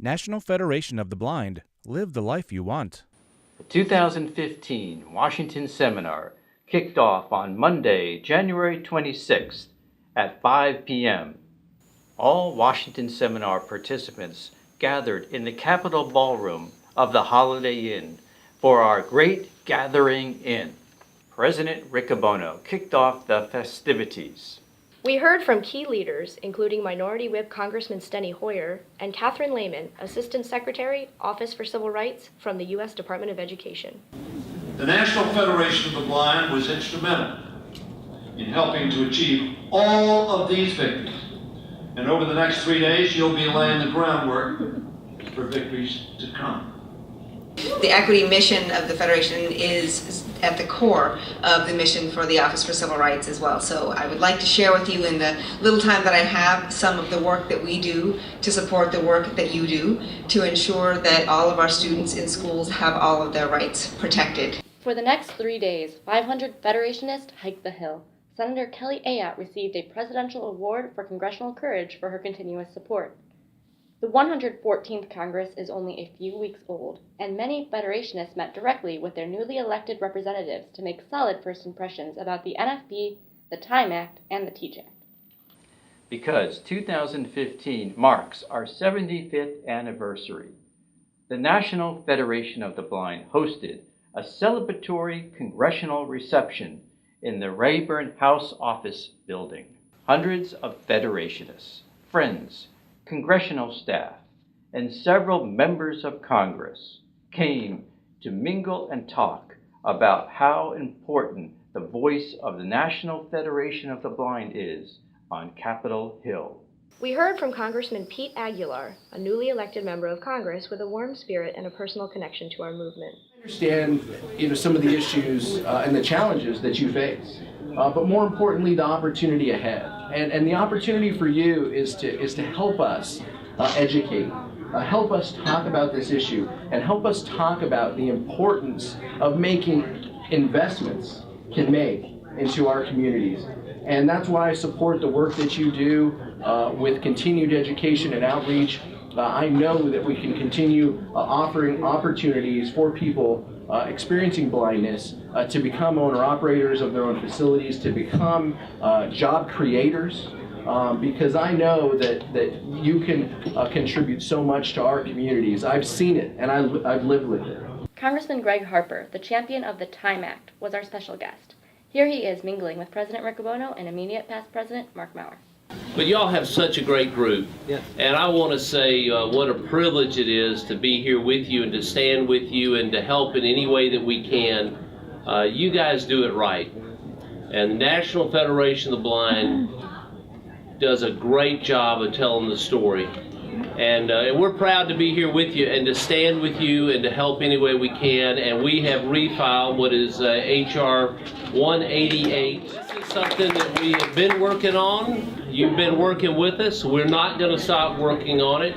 National Federation of the Blind. Live the life you want. The 2015 Washington Seminar kicked off on Monday, January 26th at 5 p.m. All Washington Seminar participants gathered in the Capitol Ballroom of the Holiday Inn for our Great Gathering In. President Riccobono kicked off the festivities. We heard from key leaders, including Minority Whip Congressman Steny Hoyer and Catherine Lehman, Assistant Secretary, Office for Civil Rights from the U.S. Department of Education. The National Federation of the Blind was instrumental in helping to achieve all of these victories. And over the next 3 days, you'll be laying the groundwork for victories to come. The equity mission of the Federation is at the core of the mission for the Office for Civil Rights as well. So I would like to share with you in the little time that I have some of the work that we do to support the work that you do to ensure that all of our students in schools have all of their rights protected. For the next 3 days, 500 Federationists hiked the Hill. Senator Kelly Ayotte received a Presidential Award for Congressional Courage for her continuous support. The 114th Congress is only a few weeks old, and many Federationists met directly with their newly elected representatives to make solid first impressions about the NFB, the Time Act, and the Teach Act. Because 2015 marks our 75th anniversary, the National Federation of the Blind hosted a celebratory congressional reception in the Rayburn House Office building. Hundreds of Federationists, friends, Congressional staff, and several members of Congress came to mingle and talk about how important the voice of the National Federation of the Blind is on Capitol Hill. We heard from Congressman Pete Aguilar, a newly elected member of Congress with a warm spirit and a personal connection to our movement. I understand, some of the issues and the challenges that you face, but more importantly, the opportunity ahead. And the opportunity for you is to help us educate, help us talk about this issue, and help us talk about the importance of making investments can make into our communities. And that's why I support the work that you do with continued education and outreach. I know that we can continue offering opportunities for people experiencing blindness to become owner-operators of their own facilities, to become job creators, because I know that you can contribute so much to our communities. I've seen it, and I've lived with it. Congressman Greg Harper, the champion of the Time Act, was our special guest. Here he is mingling with President Riccobono and immediate past President Mark Maurer. But y'all have such a great group, and I want to say what a privilege it is to be here with you and to stand with you and to help in any way that we can. You guys do it right, and the National Federation of the Blind does a great job of telling the story, and we're proud to be here with you and to stand with you and to help any way we can. And we have refiled what is H.R. 188. This is something that we have been working on. You've been working with us. We're not going to stop working on it.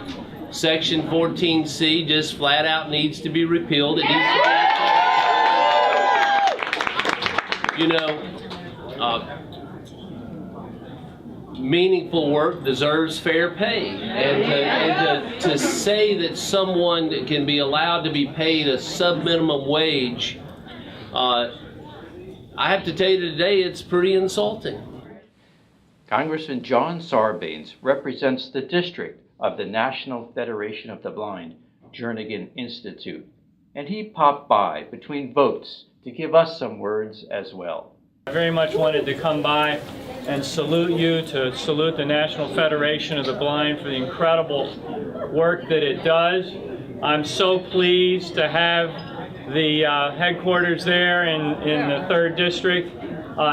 Section 14C just flat out needs to be repealed. It needs to be meaningful work deserves fair pay. And to say that someone can be allowed to be paid a sub-minimum wage, I have to tell you today, it's pretty insulting. Congressman John Sarbanes represents the district of the National Federation of the Blind, Jernigan Institute, and he popped by between votes to give us some words as well. I very much wanted to come by and salute you, to salute the National Federation of the Blind for the incredible work that it does. I'm so pleased to have the headquarters there in the 3rd District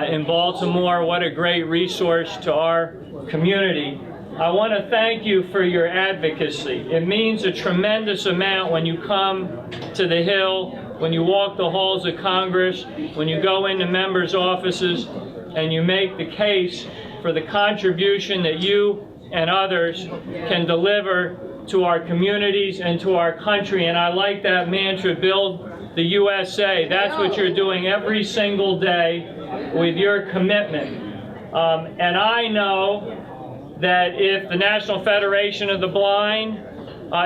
in Baltimore. What a great resource to our community. I want to thank you for your advocacy. It means a tremendous amount when you come to the Hill, when you walk the halls of Congress, when you go into members' offices, and you make the case for the contribution that you and others can deliver to our communities and to our country. And I like that mantra, build the USA. That's what you're doing every single day with your commitment. And I know that if the National Federation of the Blind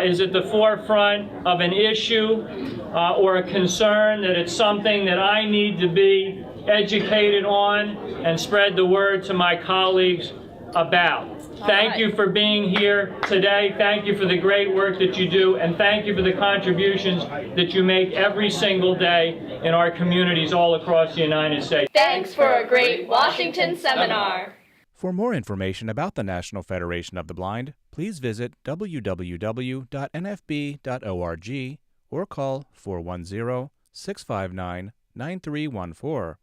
is at the forefront of an issue or a concern, that it's something that I need to be educated on and spread the word to my colleagues about. Thank you for being here today. Thank you for the great work that you do, and thank you for the contributions that you make every single day in our communities all across the United States. Thanks for a great Washington seminar. For more information about the National Federation of the Blind, please visit www.nfb.org or call 410-659-9314.